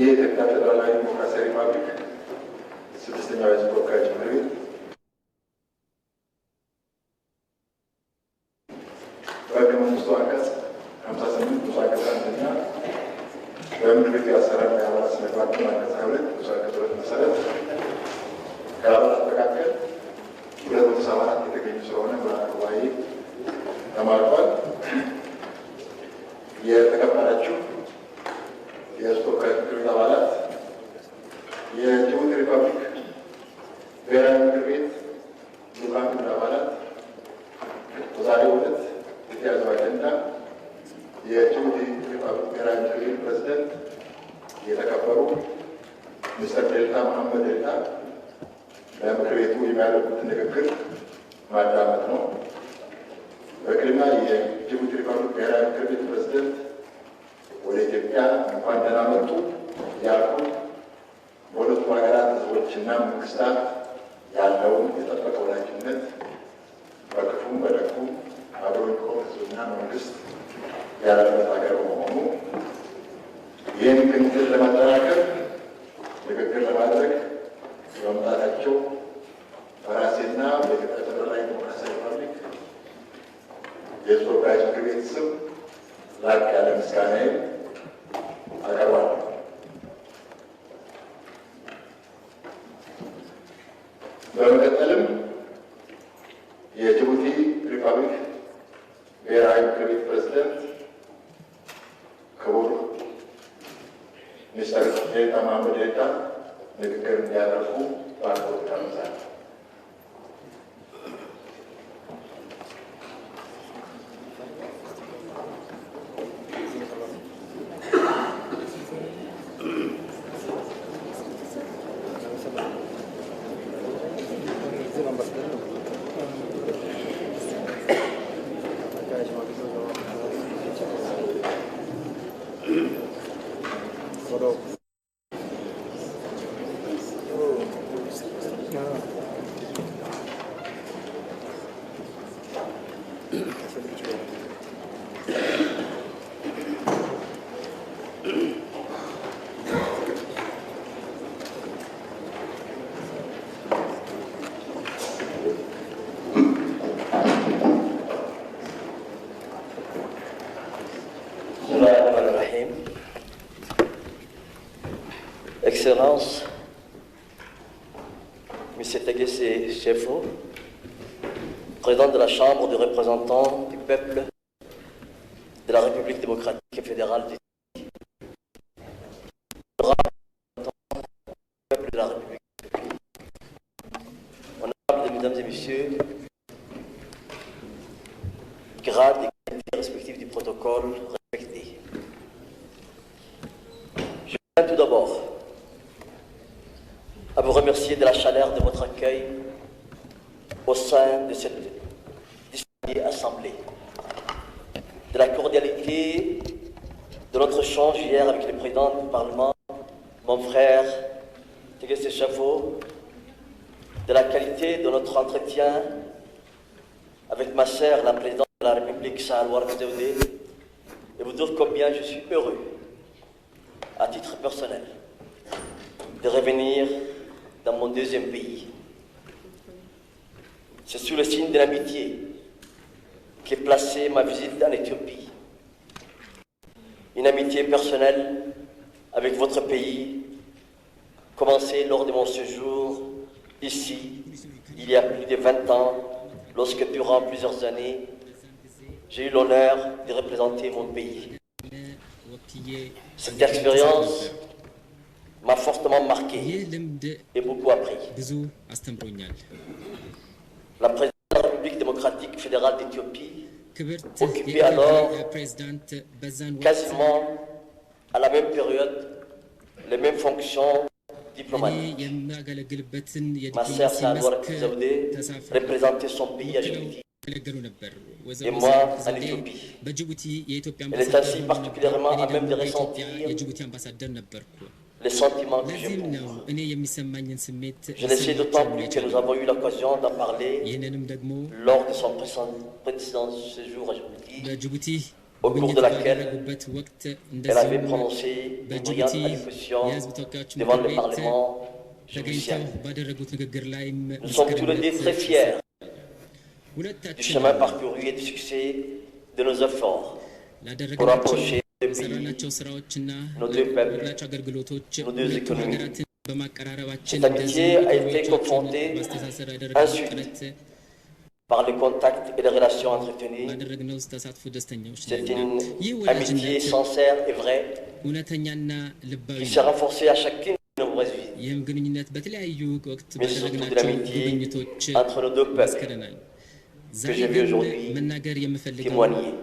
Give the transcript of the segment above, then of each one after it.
የኢትዮጵያ ፌዴራላዊ ዲሞክራሲያዊ ሪፐብሊክ ስድስተኛው የሕዝብ ተወካዮች ምክር ቤት በሕገ መንግሥቱ አንቀጽ 58 ንዑስ አንቀጽ 1ኛ በምክር ቤቱ የአሰራርና የአባላት ስነ ምግባር አንቀጽ 22 ንዑስ አንቀጽ 2 መሰረት ከአባላት መካከል 274 የተገኙ ስለሆነ ጉባኤ ተመርጧል። የተከበራችሁ የሕዝብ ተወካዮች ምክር ቤት አባላት፣ የጅቡቲ ሪፐብሊክ ብሔራዊ ምክር ቤት ልዑካን ቡድን አባላት በዛሬው ዕለት የተያዘው አጀንዳ የጅቡቲ ሪፐብሊክ ብሔራዊ ምክር ቤት ፕሬዝደንት የተከበሩ ሚስተር ዴልታ መሐመድ ዴልታ ለምክር ቤቱ የሚያደርጉትን ንግግር ማዳመጥ ነው። በቅድሚያ የጅቡቲ ሪፐብሊክ ብሔራዊ ምክር ቤት ፕሬዝደንት ወደ ኢትዮጵያ እንኳን ደህና መጡ ያልኩ በሁለቱ ሀገራት ሕዝቦችና መንግስታት ያለውን የጠበቀ ወዳጅነት በክፉም በደጉም አብሮ የሚቆም ሕዝብና መንግስት ያለበት ሀገር በመሆኑ ይህን ግንኙነት ለማጠናከር ንግግር ለማድረግ በመምጣታቸው በራሴና በኢትዮጵያ ፌዴራላዊ ዲሞክራሲያዊ ሪፐብሊክ የሕዝብ ተወካዮች ምክር ቤት ስም ላቅ ያለ ምስጋናዬን አቀርባለሁ። በመቀጠልም የጅቡቲ ሪፐብሊክ ብሔራዊ ምክር ቤት ፕሬዝደንት ክቡር ሚስተር ዴልታ መሐመድ ዴልታ ንግግር እንዲያደርጉ በአክብሮት ጋብዛለሁ። Excellence, M. Tegese Chefo, président de la Chambre des représentants du peuple de la République démocratique et fédérale du peuple de la République. Honorables mesdames et messieurs, grades et qualités respectives du protocole respectés. Je tiens tout d'abord à vous remercier de la chaleur de votre accueil au sein de cette distinguée assemblée, de la cordialité de notre échange hier avec le président du Parlement, mon frère Tegese Chefo, de la qualité de notre entretien avec ma sœur, la présidente de la République, Sahle-Worq Zewde, et vous dire combien je suis heureux, à titre personnel, de revenir dans mon deuxième pays. C'est sous le signe de l'amitié qu'est placée ma visite en Éthiopie. Une amitié personnelle avec votre pays, commencée lors de mon séjour ici, il y a plus de 20 ans, lorsque durant plusieurs années, j'ai eu l'honneur de représenter mon pays. Cette expérience m'a fortement marqué et beaucoup appris. La présidente de la République démocratique fédérale d'Éthiopie occupait alors quasiment à la même période les mêmes fonctions diplomatiques. Ma sœur Sahle-Worq Zewde représentait son pays à Djibouti et moi en Éthiopie. Elle est ainsi particulièrement à même de ressentir les sentiments que j'éprouve. Je le sais d'autant plus que nous avons eu l'occasion d'en parler lors de son précédent séjour à Djibouti au cours de laquelle elle avait prononcé une brillante allocution devant le Parlement djiboutien. Nous sommes tous les deux très fiers du chemin parcouru et du succès de nos efforts pour rapprocher nos deux pays, nos deux peuples, nos deux économies. Cette amitié a été confrontée ensuite par le contact et les relations entretenues. C'est une amitié sincère et vraie qui s'est renforcée à chacune de nos vies, mais surtout de l'amitié entre nos deux peuples que j'ai vu aujourd'hui témoigner.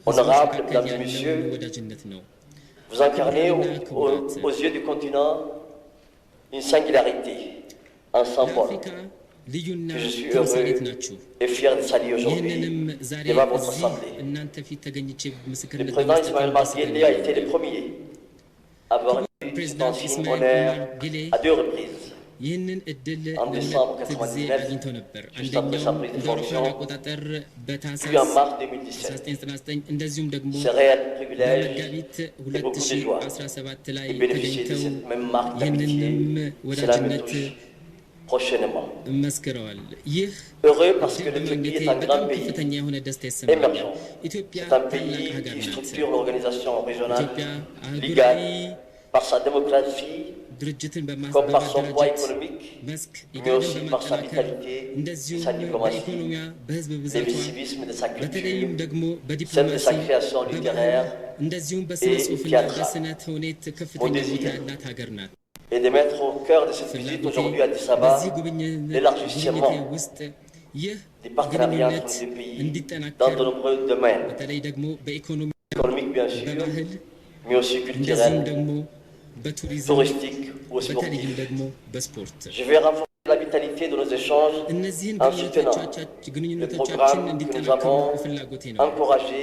Honorables mesdames et messieurs, vous incarnez aux yeux du continent une singularité, un symbole que je suis heureux et fier de saluer aujourd'hui devant votre assemblée. Le président Ismaël Marguerite a été le premier à avoir eu cet insigne honneur à 2 reprises. En décembre 1999, juste après sa prise de fonction, puis en mars 2017. Ce réel privilège et beaucoup de joie de bénéficier de cette même marque d'amitié, cela me touche prochainement. Heureux parce que le Turquie est un grand pays émergent. C'est un pays qui structure l'organisation régionale, l'IGAD, par sa démocratie, comme par son poids économique, mais aussi par sa vitalité, sa diplomatie, l'évissivisme de sa culture, celle de sa création littéraire et théâtrale. Mon désir est de mettre au cœur de cette visite aujourd'hui à Addis Ababa l'élargissement des partenariats entre les deux pays dans de nombreux domaines, économiques bien sûr, mais aussi culturels, touristiques ou sportifs. Je vais renforcer la vitalité de nos échanges en soutenant le programme que nous avons encouragé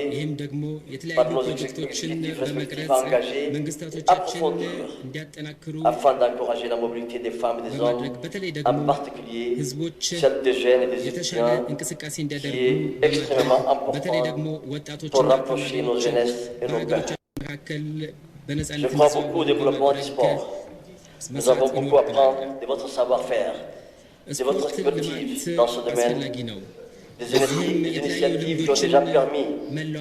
par nos exécutifs respectifs à engager et approfondir afin d'encourager la mobilité des femmes et des hommes, en particulier celle des jeunes et des étudiants, qui est extrêmement importante pour rapprocher nos jeunesses et nos peuples. Je crois beaucoup au développement du sport. Nous avons beaucoup à prendre de votre savoir-faire, de votre expertise dans ce domaine, des initiatives qui ont déjà permis,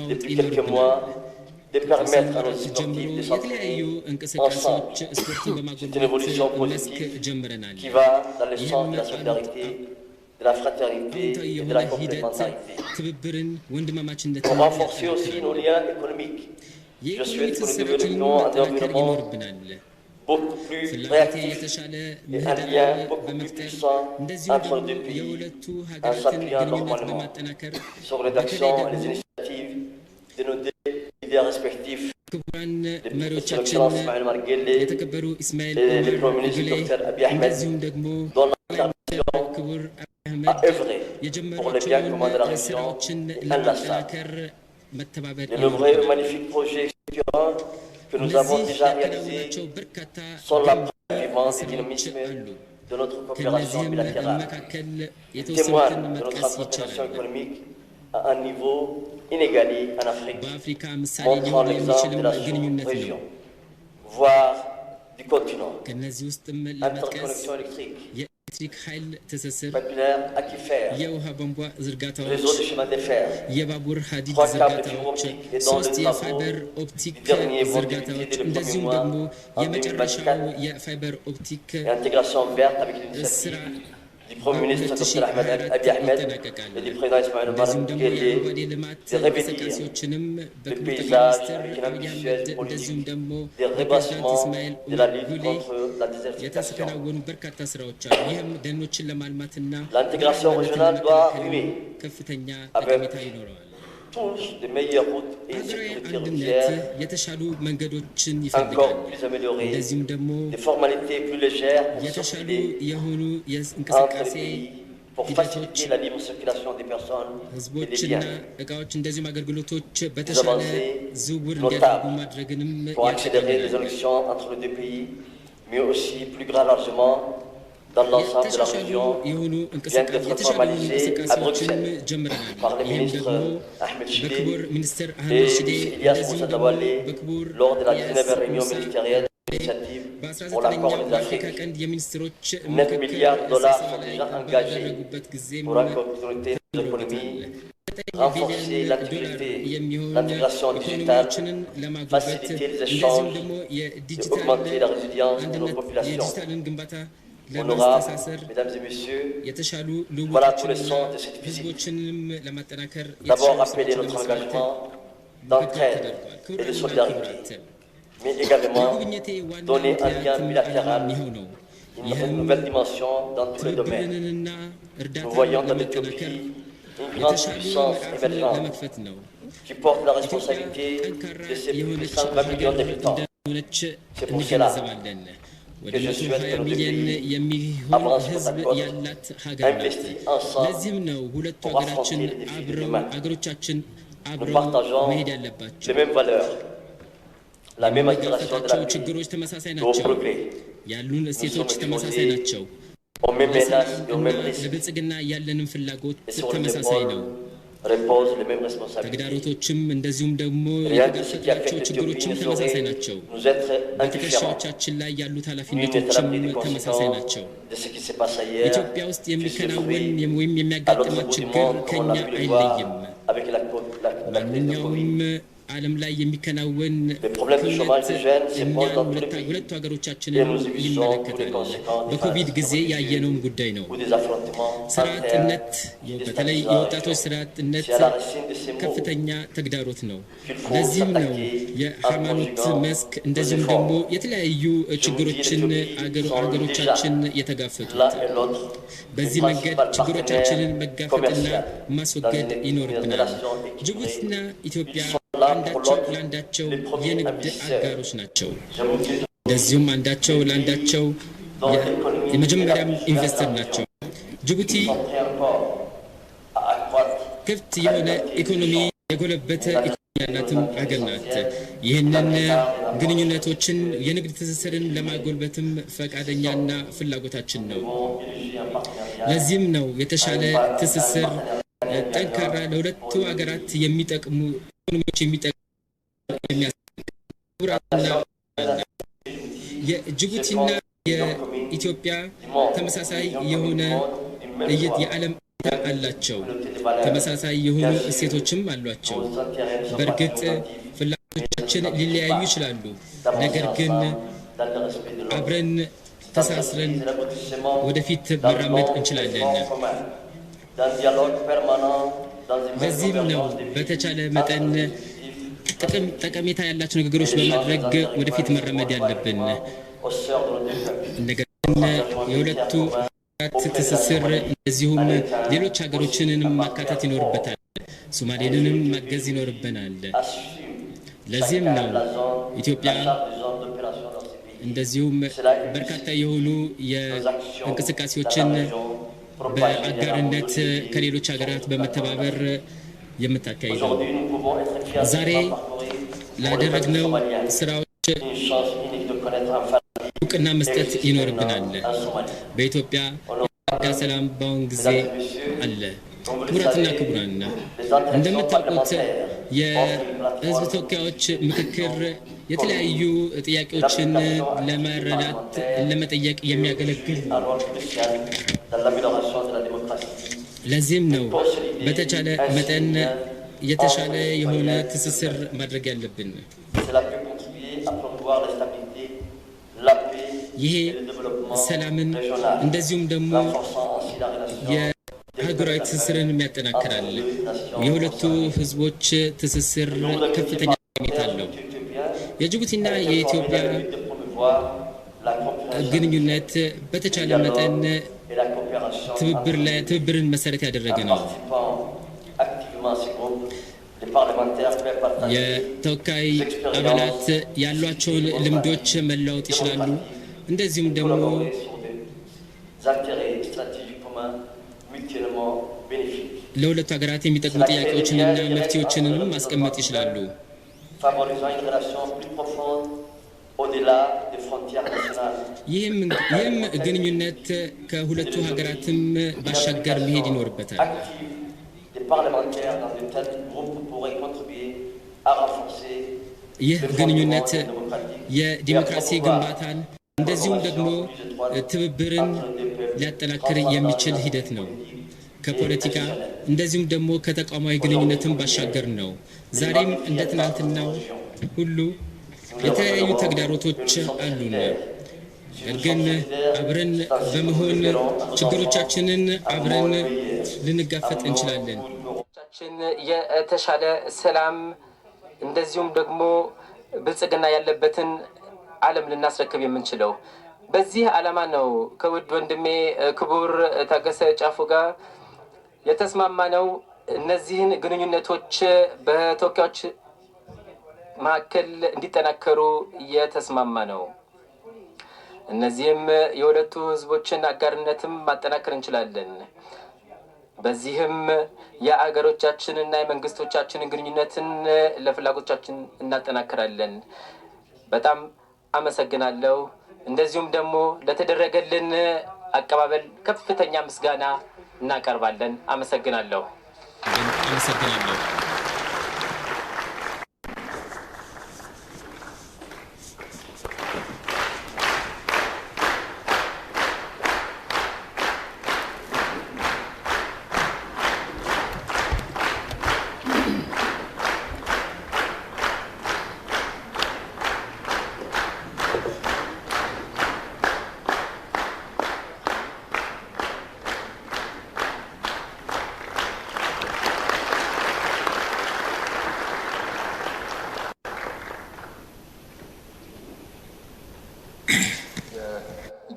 depuis quelques mois, de permettre à nos sportifs de s'entraîner ensemble. C'est une évolution positive qui va dans le sens de la solidarité, de la fraternité et de la complémentarité. Pour renforcer aussi nos liens économiques, je souhaite que nous développions un environnement beaucoup plus réactif et un lien beaucoup plus puissant entre les deux pays en s'appuyant normalement sur les actions et les initiatives de nos deux leaders respectifs, le Son Excellence Ismaël Marguerite et le Premier ministre Dr Abiy Ahmed, dont l'intervention a œuvré pour le bien commun de la région inlassable. Les nombreux magnifiques projets structurants que nous avons déjà réalisés sont la preuve vivante du dynamisme de notre coopération bilatérale. Ils témoignent de notre coopération économique à un niveau inégalé en Afrique, montrant l'exemple de la sous-région, voire du continent. Interconnexion électrique, populaire aquifère, réseau de chemin de fer, 3 câbles fibre optique et dont le travaux du dernier vont débuter dès le premier mois en 2024 et intégration verte avec l'initiative du Premier ministre Dr Ahmed Abiy Ahmed et du président Ismaël Omar Guelleh de revêtir le paysage avec une ambitieuse politique de rebassement de la lutte contre la désertification. L'intégration régionale doit rimer avec tous les meilleures routes et sécurités routières encore plus améliorées, des formalités plus légères pour circuler entre les pays pour faciliter la libre circulation des personnes et des biens. Des avancées notables pour accélérer les élections entre les deux pays, mais aussi plus largement dans l'ensemble de la région vient d'être formalisé à Bruxelles par le ministre Ahmed Chidé et Elias Moussa Dawale lors de la 19e réunion ministérielle d'initiative pour la Corne d'Afrique. 9 milliards de dollars sont déjà engagés pour accroître nos économies, renforcer l'intégration digitale, faciliter les échanges et augmenter la résilience de nos populations. Honorables, mesdames et messieurs, voilà tout le sens de cette visite. D'abord rappeler notre engagement d'entraide et de solidarité, mais également donner un lien bilatéral une nouvelle dimension dans tous les domaines. Nous voyons dans l'Éthiopie une grande puissance émergente qui porte la responsabilité de ses plus de 120 millions d'habitants. C'est pour cela que je souhaite que nos deux pays avancent côte à côte, investissent ensemble pour affronter les défis de demain. Nous partageons les mêmes valeurs, la même aspiration de la paix, au progrès. Nous sommes exposés aux mêmes menaces et aux mêmes risques. Et sur les épaules repose les mêmes responsabilités. Rien de ce qui affecte l'Éthiopie ne saurait nous être indifférent. Nul n'est à l'abri des conséquences de ce qui se passe ailleurs, puisque le fruit à l'autre bout du monde, comme on a pu le voir avec la crise de Covid. Le problème du chômage des jeunes se pose dans tous les pays et nous évitons toutes les conséquences በኮቪድ ጊዜ ያየነውም ጉዳይ ነው። ስራ አጥነት በተለይ የወጣቶች ስራ አጥነት ከፍተኛ ተግዳሮት ነው። ለዚህም ነው የሃይማኖት መስክ እንደዚሁም ደግሞ የተለያዩ ችግሮችን አገሮቻችን የተጋፈጡት። በዚህ መንገድ ችግሮቻችንን መጋፈጥና ማስወገድ ይኖርብናል። ጅቡቲና ኢትዮጵያ አንዳቸው ለአንዳቸው የንግድ አጋሮች ናቸው። እንደዚሁም አንዳቸው ለአንዳቸው የመጀመሪያም ኢንቨስተር ናቸው። ጅቡቲ ክፍት የሆነ ኢኮኖሚ የጎለበተ ኢኮኖሚ ያላትም ሀገር ናት። ይህንን ግንኙነቶችን የንግድ ትስስርን ለማጎልበትም ፈቃደኛና ፍላጎታችን ነው። ለዚህም ነው የተሻለ ትስስር ጠንካራ ለሁለቱ ሀገራት የሚጠቅሙ ኢኮኖሚዎች የሚጠቅሙ የሚያስቡራና የጅቡቲና የኢትዮጵያ ተመሳሳይ የሆነ የዓለም እይታ አላቸው። ተመሳሳይ የሆኑ እሴቶችም አሏቸው። በእርግጥ ፍላጎቶቻችን ሊለያዩ ይችላሉ። ነገር ግን አብረን ተሳስረን ወደፊት መራመድ እንችላለን። ለዚህም ነው በተቻለ መጠን ጠቀሜታ ያላቸው ንግግሮች በማድረግ ወደፊት መራመድ ያለብን። ነገር ግን የሁለቱ ትስስር እንደዚሁም ሌሎች ሀገሮችንም ማካተት ይኖርበታል። ሶማሌንንም ማገዝ ይኖርብናል። ለዚህም ነው ኢትዮጵያ እንደዚሁም በርካታ የሆኑ የእንቅስቃሴዎችን በአጋርነት ከሌሎች ሀገራት በመተባበር የምታካሂደው። ዛሬ ላደረግነው ስራዎች እውቅና መስጠት ይኖርብናል። በኢትዮጵያ ሰላም በአሁን ጊዜ አለ። ክቡራትና ክቡራን እንደምታውቁት የህዝብ ተወካዮች ምክክር የተለያዩ ጥያቄዎችን ለመረዳት ለመጠየቅ የሚያገለግል ለዚህም ነው በተቻለ መጠን የተሻለ የሆነ ትስስር ማድረግ ያለብን። ይሄ ሰላምን እንደዚሁም ደግሞ የሀገራዊ ትስስርን ያጠናክራል። የሁለቱ ህዝቦች ትስስር ከፍተኛ ጠቀሜታ አለው። የጅቡቲና የኢትዮጵያ ግንኙነት በተቻለ መጠን ትብብርን መሰረት ያደረገ ነው። የተወካይ አባላት ያሏቸውን ልምዶች መለዋወጥ ይችላሉ። እንደዚሁም ደግሞ ለሁለቱ ሀገራት የሚጠቅሙ ጥያቄዎችንና መፍትሄዎችንም ማስቀመጥ ይችላሉ። au-delà des frontières nationales. ይህም ግንኙነት ከሁለቱ ሀገራትም ባሻገር መሄድ ይኖርበታል። Des parlementaires dans de tels groupes pourraient contribuer à renforcer ይህ ግንኙነት የዲሞክራሲ ግንባታን እንደዚሁም ደግሞ ትብብርን ሊያጠናክር የሚችል ሂደት ነው። ከፖለቲካ እንደዚሁም ደግሞ ከተቋማዊ ግንኙነትን ባሻገር ነው። ዛሬም እንደ ትናንትናው ሁሉ የተለያዩ ተግዳሮቶች አሉን። ግን አብረን በመሆን ችግሮቻችንን አብረን ልንጋፈጥ እንችላለን። የተሻለ ሰላም እንደዚሁም ደግሞ ብልጽግና ያለበትን ዓለም ልናስረክብ የምንችለው በዚህ ዓላማ ነው። ከውድ ወንድሜ ክቡር ታገሰ ጫፎ ጋር የተስማማ ነው። እነዚህን ግንኙነቶች በተወካዮች ማዕከል እንዲጠናከሩ የተስማማ ነው። እነዚህም የሁለቱ ህዝቦችን አጋርነትም ማጠናከር እንችላለን። በዚህም የአገሮቻችንና የመንግስቶቻችንን ግንኙነትን ለፍላጎቻችን እናጠናክራለን። በጣም አመሰግናለሁ። እንደዚሁም ደግሞ ለተደረገልን አቀባበል ከፍተኛ ምስጋና እናቀርባለን። አመሰግናለሁ። አመሰግናለሁ።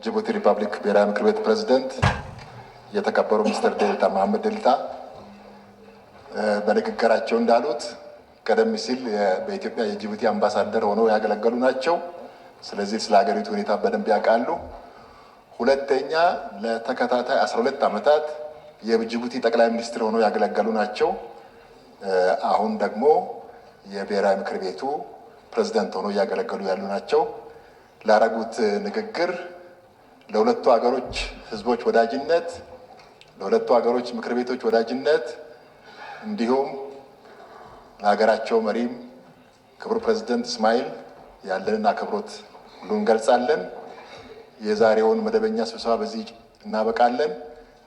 ጅቡቲ ሪፐብሊክ ብሔራዊ ምክር ቤት ፕሬዝዳንት የተከበሩ ሚስተር ዴልታ መሐመድ ዴልታ በንግግራቸው እንዳሉት ቀደም ሲል በኢትዮጵያ የጅቡቲ አምባሳደር ሆነው ያገለገሉ ናቸው። ስለዚህ ስለ ሀገሪቱ ሁኔታ በደንብ ያውቃሉ። ሁለተኛ ለተከታታይ 12 ዓመታት የጅቡቲ ጠቅላይ ሚኒስትር ሆነው ያገለገሉ ናቸው። አሁን ደግሞ የብሔራዊ ምክር ቤቱ ፕሬዝዳንት ሆነው እያገለገሉ ያሉ ናቸው። ላረጉት ንግግር ለሁለቱ ሀገሮች ህዝቦች ወዳጅነት፣ ለሁለቱ ሀገሮች ምክር ቤቶች ወዳጅነት እንዲሁም ለሀገራቸው መሪም ክቡር ፕሬዝዳንት እስማኤል ያለንን አክብሮት ሁሉ እንገልጻለን። የዛሬውን መደበኛ ስብሰባ በዚህ እናበቃለን።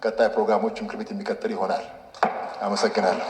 ቀጣይ ፕሮግራሞች ምክር ቤት የሚቀጥል ይሆናል። አመሰግናለሁ።